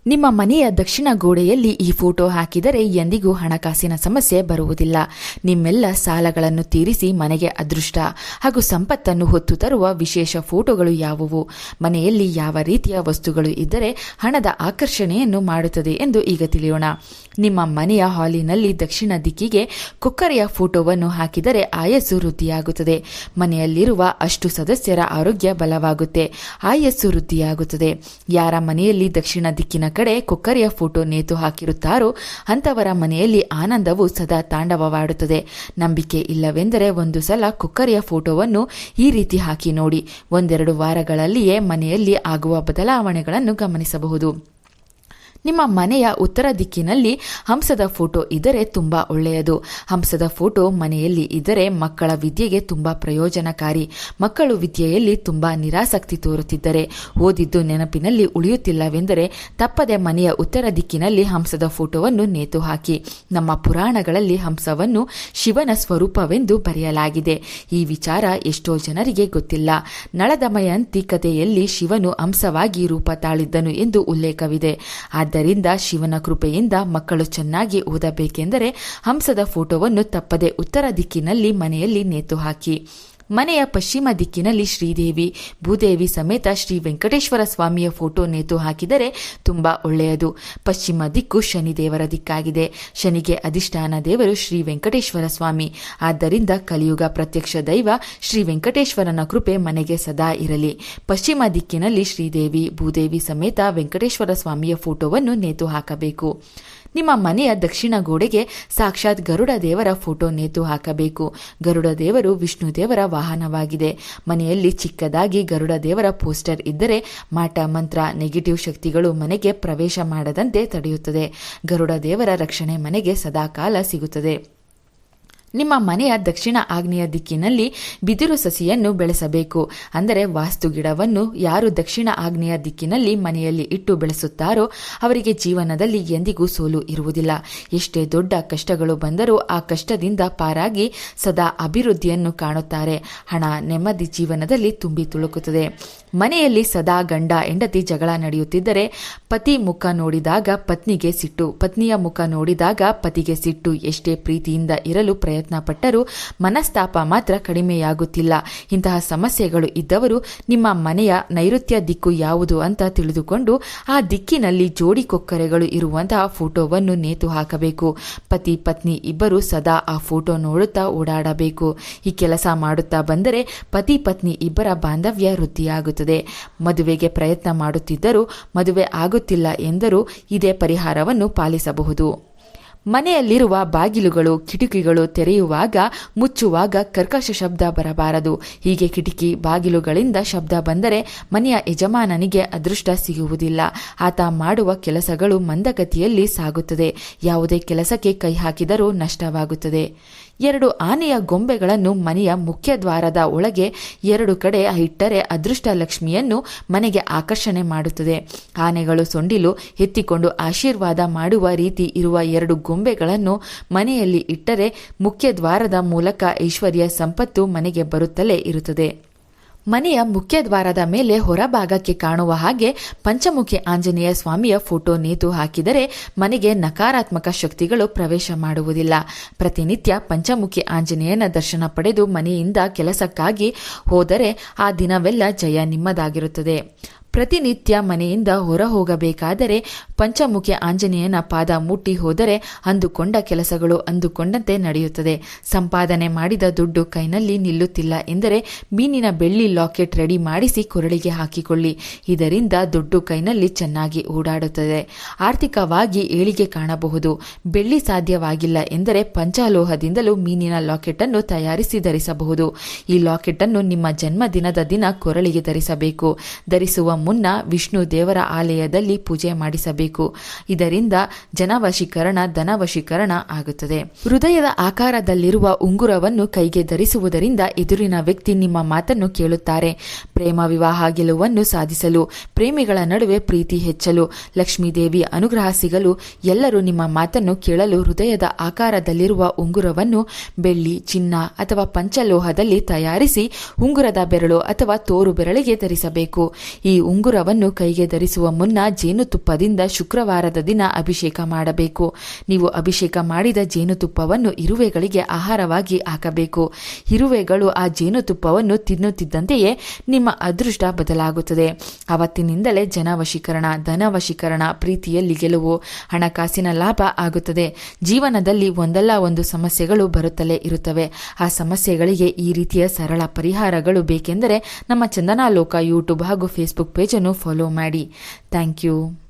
ನಿಮ್ಮ ಮನೆಯ ದಕ್ಷಿಣ ಗೋಡೆಯಲ್ಲಿ ಈ ಫೋಟೋ ಹಾಕಿದರೆ ಎಂದಿಗೂ ಹಣಕಾಸಿನ ಸಮಸ್ಯೆ ಬರುವುದಿಲ್ಲ. ನಿಮ್ಮೆಲ್ಲ ಸಾಲಗಳನ್ನು ತೀರಿಸಿ ಮನೆಗೆ ಅದೃಷ್ಟ ಹಾಗೂ ಸಂಪತ್ತನ್ನು ಹೊತ್ತು ತರುವ ವಿಶೇಷ ಫೋಟೋಗಳು ಯಾವುವು? ಮನೆಯಲ್ಲಿ ಯಾವ ರೀತಿಯ ವಸ್ತುಗಳು ಇದ್ದರೆ ಹಣದ ಆಕರ್ಷಣೆಯನ್ನು ಮಾಡುತ್ತದೆ ಎಂದು ಈಗ ತಿಳಿಯೋಣ. ನಿಮ್ಮ ಮನೆಯ ಹಾಲಿನಲ್ಲಿ ದಕ್ಷಿಣ ದಿಕ್ಕಿಗೆ ಕೊಕ್ಕರೆಯ ಫೋಟೋವನ್ನು ಹಾಕಿದರೆ ಆಯಸ್ಸು ವೃದ್ಧಿಯಾಗುತ್ತದೆ. ಮನೆಯಲ್ಲಿರುವ ಅಷ್ಟು ಸದಸ್ಯರ ಆರೋಗ್ಯ ಬಲವಾಗುತ್ತೆ, ಆಯಸ್ಸು ವೃದ್ಧಿಯಾಗುತ್ತದೆ. ಯಾರ ಮನೆಯಲ್ಲಿ ದಕ್ಷಿಣ ದಿಕ್ಕಿನ ಕಡೆ ಕೊಕ್ಕರೆಯ ಫೋಟೋ ನೇತು ಹಾಕಿರುತ್ತಾರೋ ಅಂತವರ ಮನೆಯಲ್ಲಿ ಆನಂದವು ಸದಾ ತಾಂಡವವಾಡುತ್ತದೆ. ನಂಬಿಕೆ ಇಲ್ಲವೆಂದರೆ ಒಂದು ಸಲ ಕೊಕ್ಕರೆಯ ಫೋಟೋವನ್ನು ಈ ರೀತಿ ಹಾಕಿ ನೋಡಿ. 1-2 ವಾರಗಳಲ್ಲಿಯೇ ಮನೆಯಲ್ಲಿ ಆಗುವ ಬದಲಾವಣೆಗಳನ್ನು ಗಮನಿಸಬಹುದು. ನಿಮ್ಮ ಮನೆಯ ಉತ್ತರ ದಿಕ್ಕಿನಲ್ಲಿ ಹಂಸದ ಫೋಟೋ ಇದ್ದರೆ ತುಂಬಾ ಒಳ್ಳೆಯದು. ಹಂಸದ ಫೋಟೋ ಮನೆಯಲ್ಲಿ ಇದ್ದರೆ ಮಕ್ಕಳ ವಿದ್ಯೆಗೆ ತುಂಬಾ ಪ್ರಯೋಜನಕಾರಿ. ಮಕ್ಕಳು ವಿದ್ಯೆಯಲ್ಲಿ ತುಂಬಾ ನಿರಾಸಕ್ತಿ ತೋರುತ್ತಿದ್ದರೆ, ಓದಿದ್ದು ನೆನಪಿನಲ್ಲಿ ಉಳಿಯುತ್ತಿಲ್ಲವೆಂದರೆ ತಪ್ಪದೆ ಮನೆಯ ಉತ್ತರ ದಿಕ್ಕಿನಲ್ಲಿ ಹಂಸದ ಫೋಟೋವನ್ನು ನೇತು ಹಾಕಿ. ನಮ್ಮ ಪುರಾಣಗಳಲ್ಲಿ ಹಂಸವನ್ನು ಶಿವನ ಸ್ವರೂಪವೆಂದು ಬರೆಯಲಾಗಿದೆ. ಈ ವಿಚಾರ ಎಷ್ಟೋ ಜನರಿಗೆ ಗೊತ್ತಿಲ್ಲ. ನಳದಮಯಂತಿ ಕಥೆಯಲ್ಲಿ ಶಿವನು ಹಂಸವಾಗಿ ರೂಪ ತಾಳಿದ್ದನು ಎಂದು ಉಲ್ಲೇಖವಿದೆ. ಆದ್ದರಿಂದ ಶಿವನ ಕೃಪೆಯಿಂದ ಮಕ್ಕಳು ಚೆನ್ನಾಗಿ ಓದಬೇಕೆಂದರೆ ಹಂಸದ ಫೋಟೋವನ್ನು ತಪ್ಪದೆ ಉತ್ತರ ದಿಕ್ಕಿನಲ್ಲಿ ಮನೆಯಲ್ಲಿ ನೇತು ಹಾಕಿ. ಮನೆಯ ಪಶ್ಚಿಮ ದಿಕ್ಕಿನಲ್ಲಿ ಶ್ರೀದೇವಿ, ಭೂದೇವಿ ಸಮೇತ ಶ್ರೀ ವೆಂಕಟೇಶ್ವರ ಸ್ವಾಮಿಯ ಫೋಟೋ ನೇತು ಹಾಕಿದರೆ ತುಂಬಾ ಒಳ್ಳೆಯದು. ಪಶ್ಚಿಮ ದಿಕ್ಕು ಶನಿದೇವರ ದಿಕ್ಕಾಗಿದೆ. ಶನಿಗೆ ಅಧಿಷ್ಠಾನ ದೇವರು ಶ್ರೀ ವೆಂಕಟೇಶ್ವರ ಸ್ವಾಮಿ. ಆದ್ದರಿಂದ ಕಲಿಯುಗ ಪ್ರತ್ಯಕ್ಷ ದೈವ ಶ್ರೀ ವೆಂಕಟೇಶ್ವರನ ಕೃಪೆ ಮನೆಗೆ ಸದಾ ಇರಲಿ. ಪಶ್ಚಿಮ ದಿಕ್ಕಿನಲ್ಲಿ ಶ್ರೀದೇವಿ, ಭೂದೇವಿ ಸಮೇತ ವೆಂಕಟೇಶ್ವರ ಸ್ವಾಮಿಯ ಫೋಟೋವನ್ನು ನೇತು ಹಾಕಬೇಕು. ನಿಮ್ಮ ಮನೆಯ ದಕ್ಷಿಣ ಗೋಡೆಗೆ ಸಾಕ್ಷಾತ್ ಗರುಡ ದೇವರ ಫೋಟೋ ನೇತು ಹಾಕಬೇಕು. ಗರುಡ ದೇವರು ವಿಷ್ಣು ದೇವರ ವಾಹನವಾಗಿದೆ. ಮನೆಯಲ್ಲಿ ಚಿಕ್ಕದಾಗಿ ಗರುಡ ದೇವರ ಪೋಸ್ಟರ್ ಇದ್ದರೆ ಮಾಟ ಮಂತ್ರ, ನೆಗೆಟಿವ್ ಶಕ್ತಿಗಳು ಮನೆಗೆ ಪ್ರವೇಶ ಮಾಡದಂತೆ ತಡೆಯುತ್ತದೆ. ಗರುಡ ದೇವರ ರಕ್ಷಣೆ ಮನೆಗೆ ಸದಾಕಾಲ ಸಿಗುತ್ತದೆ. ನಿಮ್ಮ ಮನೆಯ ದಕ್ಷಿಣ ಆಗ್ನೇಯ ದಿಕ್ಕಿನಲ್ಲಿ ಬಿದಿರು ಸಸಿಯನ್ನು ಬೆಳೆಸಬೇಕು. ಅಂದರೆ ವಾಸ್ತು ಗಿಡವನ್ನು ಯಾರು ದಕ್ಷಿಣ ಆಗ್ನೇಯ ದಿಕ್ಕಿನಲ್ಲಿ ಮನೆಯಲ್ಲಿ ಇಟ್ಟು ಬೆಳೆಸುತ್ತಾರೋ ಅವರಿಗೆ ಜೀವನದಲ್ಲಿ ಎಂದಿಗೂ ಸೋಲು ಇರುವುದಿಲ್ಲ. ಎಷ್ಟೇ ದೊಡ್ಡ ಕಷ್ಟಗಳು ಬಂದರೂ ಆ ಕಷ್ಟದಿಂದ ಪಾರಾಗಿ ಸದಾ ಅಭಿವೃದ್ಧಿಯನ್ನು ಕಾಣುತ್ತಾರೆ. ಹಣ, ನೆಮ್ಮದಿ ಜೀವನದಲ್ಲಿ ತುಂಬಿ ತುಳುಕುತ್ತದೆ. ಮನೆಯಲ್ಲಿ ಸದಾ ಗಂಡ ಹೆಂಡತಿ ಜಗಳ ನಡೆಯುತ್ತಿದ್ದರೆ ಪತಿ ಮುಖ ನೋಡಿದಾಗ ಪತ್ನಿಗೆ ಸಿಟ್ಟು, ಪತ್ನಿಯ ಮುಖ ನೋಡಿದಾಗ ಪತಿಗೆ ಸಿಟ್ಟು. ಎಷ್ಟೇ ಪ್ರೀತಿಯಿಂದ ಇರಲು ಪ್ರಯತ್ನ ಪಟ್ಟರೂ ಮನಸ್ತಾಪ ಮಾತ್ರ ಕಡಿಮೆಯಾಗುತ್ತಿಲ್ಲ. ಇಂತಹ ಸಮಸ್ಯೆಗಳು ಇದ್ದವರು ನಿಮ್ಮ ಮನೆಯ ನೈಋತ್ಯ ದಿಕ್ಕು ಯಾವುದು ಅಂತ ತಿಳಿದುಕೊಂಡು ಆ ದಿಕ್ಕಿನಲ್ಲಿ ಜೋಡಿ ಕೊಕ್ಕರೆಗಳು ಇರುವಂತಹ ಫೋಟೋವನ್ನು ನೇತು ಹಾಕಬೇಕು. ಪತಿ ಪತ್ನಿ ಇಬ್ಬರು ಸದಾ ಆ ಫೋಟೋ ನೋಡುತ್ತಾ ಓಡಾಡಬೇಕು. ಈ ಕೆಲಸ ಮಾಡುತ್ತಾ ಬಂದರೆ ಪತಿ ಪತ್ನಿ ಇಬ್ಬರ ಬಾಂಧವ್ಯ ವೃದ್ಧಿಯಾಗುತ್ತದೆ. ಮದುವೆಗೆ ಪ್ರಯತ್ನ ಮಾಡುತ್ತಿದ್ದರೂ ಮದುವೆ ಆಗುತ್ತಿಲ್ಲ ಎಂದರೂ ಇದೇ ಪರಿಹಾರವನ್ನು ಪಾಲಿಸಬಹುದು. ಮನೆಯಲ್ಲಿರುವ ಬಾಗಿಲುಗಳು, ಕಿಟಕಿಗಳು ತೆರೆಯುವಾಗ, ಮುಚ್ಚುವಾಗ ಕರ್ಕಶ ಶಬ್ದ ಬರಬಾರದು. ಹೀಗೆ ಕಿಟಕಿ, ಬಾಗಿಲುಗಳಿಂದ ಶಬ್ದ ಬಂದರೆ ಮನೆಯ ಯಜಮಾನನಿಗೆ ಅದೃಷ್ಟ ಸಿಗುವುದಿಲ್ಲ. ಆತ ಮಾಡುವ ಕೆಲಸಗಳು ಮಂದಗತಿಯಲ್ಲಿ ಸಾಗುತ್ತದೆ. ಯಾವುದೇ ಕೆಲಸಕ್ಕೆ ಕೈ ಹಾಕಿದರೂ ನಷ್ಟವಾಗುತ್ತದೆ. 2 ಆನೆಯ ಗೊಂಬೆಗಳನ್ನು ಮನೆಯ ಮುಖ್ಯ ದ್ವಾರದ ಒಳಗೆ 2 ಕಡೆ ಇಟ್ಟರೆ ಅದೃಷ್ಟ ಲಕ್ಷ್ಮಿಯನ್ನು ಮನೆಗೆ ಆಕರ್ಷಣೆ ಮಾಡುತ್ತದೆ. ಆನೆಗಳು ಸೊಂಡಿಲು ಎತ್ತಿಕೊಂಡು ಆಶೀರ್ವಾದ ಮಾಡುವ ರೀತಿ ಇರುವ 2 ಗೊಂಬೆಗಳನ್ನು ಮನೆಯಲ್ಲಿ ಇಟ್ಟರೆ ಮುಖ್ಯ ದ್ವಾರದ ಮೂಲಕ ಐಶ್ವರ್ಯ ಸಂಪತ್ತು ಮನೆಗೆ ಬರುತ್ತಲೇ ಇರುತ್ತದೆ. ಮನೆಯ ಮುಖ್ಯ ದ್ವಾರದ ಮೇಲೆ ಹೊರಭಾಗಕ್ಕೆ ಕಾಣುವ ಹಾಗೆ ಪಂಚಮುಖಿ ಆಂಜನೇಯ ಸ್ವಾಮಿಯ ಫೋಟೋ ನೇತು ಹಾಕಿದರೆ ಮನೆಗೆ ನಕಾರಾತ್ಮಕ ಶಕ್ತಿಗಳು ಪ್ರವೇಶ ಮಾಡುವುದಿಲ್ಲ. ಪ್ರತಿನಿತ್ಯ ಪಂಚಮುಖಿ ಆಂಜನೇಯನ ದರ್ಶನ ಪಡೆದು ಮನೆಯಿಂದ ಕೆಲಸಕ್ಕಾಗಿ ಹೋದರೆ ಆ ದಿನವೆಲ್ಲ ಜಯ ನಿಮ್ಮದಾಗಿರುತ್ತದೆ. ಪ್ರತಿನಿತ್ಯ ಮನೆಯಿಂದ ಹೊರ ಹೋಗಬೇಕಾದರೆ ಪಂಚಮುಖಿ ಆಂಜನೇಯನ ಪಾದ ಮುಟ್ಟಿ ಹೋದರೆ ಅಂದುಕೊಂಡ ಕೆಲಸಗಳು ಅಂದುಕೊಂಡಂತೆ ನಡೆಯುತ್ತದೆ. ಸಂಪಾದನೆ ಮಾಡಿದ ದುಡ್ಡು ಕೈನಲ್ಲಿ ನಿಲ್ಲುತ್ತಿಲ್ಲ ಎಂದರೆ ಮೀನಿನ ಬೆಳ್ಳಿ ಲಾಕೆಟ್ ರೆಡಿ ಮಾಡಿಸಿ ಕೊರಳಿಗೆ ಹಾಕಿಕೊಳ್ಳಿ. ಇದರಿಂದ ದುಡ್ಡು ಕೈನಲ್ಲಿ ಚೆನ್ನಾಗಿ ಓಡಾಡುತ್ತದೆ. ಆರ್ಥಿಕವಾಗಿ ಏಳಿಗೆ ಕಾಣಬಹುದು. ಬೆಳ್ಳಿ ಸಾಧ್ಯವಾಗಿಲ್ಲ ಎಂದರೆ ಪಂಚಲೋಹದಿಂದಲೂ ಮೀನಿನ ಲಾಕೆಟ್ ಅನ್ನು ತಯಾರಿಸಿ ಧರಿಸಬಹುದು. ಈ ಲಾಕೆಟ್ ಅನ್ನು ನಿಮ್ಮ ಜನ್ಮದಿನದ ದಿನ ಕೊರಳಿಗೆ ಧರಿಸಬೇಕು. ಧರಿಸುವ ಮುನ್ನ ವಿಷ್ಣು ದೇವರ ಆಲಯದಲ್ಲಿ ಪೂಜೆ ಮಾಡಿಸಬೇಕು. ಇದರಿಂದ ಜನವಶೀಕರಣ, ಧನವಶೀಕರಣ ಆಗುತ್ತದೆ. ಹೃದಯದ ಆಕಾರದಲ್ಲಿರುವ ಉಂಗುರವನ್ನು ಕೈಗೆ ಧರಿಸುವುದರಿಂದ ಎದುರಿನ ವ್ಯಕ್ತಿ ನಿಮ್ಮ ಮಾತನ್ನು ಕೇಳುತ್ತಾರೆ. ಪ್ರೇಮ ವಿವಾಹ ಗೆಲುವನ್ನು ಸಾಧಿಸಲು, ಪ್ರೇಮಿಗಳ ನಡುವೆ ಪ್ರೀತಿ ಹೆಚ್ಚಲು, ಲಕ್ಷ್ಮೀದೇವಿ ಅನುಗ್ರಹ ಸಿಗಲು, ಎಲ್ಲರೂ ನಿಮ್ಮ ಮಾತನ್ನು ಕೇಳಲು ಹೃದಯದ ಆಕಾರದಲ್ಲಿರುವ ಉಂಗುರವನ್ನು ಬೆಳ್ಳಿ, ಚಿನ್ನ ಅಥವಾ ಪಂಚಲೋಹದಲ್ಲಿ ತಯಾರಿಸಿ ಉಂಗುರದ ಬೆರಳು ಅಥವಾ ತೋರು ಬೆರಳಿಗೆ ಧರಿಸಬೇಕು. ಈ ಉಂಗುರವನ್ನು ಕೈಗೆ ಧರಿಸುವ ಮುನ್ನ ಜೇನುತುಪ್ಪದಿಂದ ಶುಕ್ರವಾರದ ದಿನ ಅಭಿಷೇಕ ಮಾಡಬೇಕು. ನೀವು ಅಭಿಷೇಕ ಮಾಡಿದ ಜೇನುತುಪ್ಪವನ್ನು ಇರುವೆಗಳಿಗೆ ಆಹಾರವಾಗಿ ಹಾಕಬೇಕು. ಇರುವೆಗಳು ಆ ಜೇನುತುಪ್ಪವನ್ನು ತಿನ್ನುತ್ತಿದ್ದಂತೆಯೇ ನಿಮ್ಮ ಅದೃಷ್ಟ ಬದಲಾಗುತ್ತದೆ. ಅವತ್ತಿನಿಂದಲೇ ಜನವಶೀಕರಣ, ಧನವಶೀಕರಣ, ಪ್ರೀತಿಯಲ್ಲಿ ಗೆಲುವು, ಹಣಕಾಸಿನ ಲಾಭ ಆಗುತ್ತದೆ. ಜೀವನದಲ್ಲಿ ಒಂದಲ್ಲ ಒಂದು ಸಮಸ್ಯೆಗಳು ಬರುತ್ತಲೇ ಇರುತ್ತವೆ. ಆ ಸಮಸ್ಯೆಗಳಿಗೆ ಈ ರೀತಿಯ ಸರಳ ಪರಿಹಾರಗಳು ಬೇಕೆಂದರೆ ನಮ್ಮ ಚಂದನಾ ಲೋಕ ಯೂಟ್ಯೂಬ್ ಹಾಗೂ ಫೇಸ್ಬುಕ್ ಪೇಜನ್ನು ಫಾಲೋ ಮಾಡಿ. Thank you.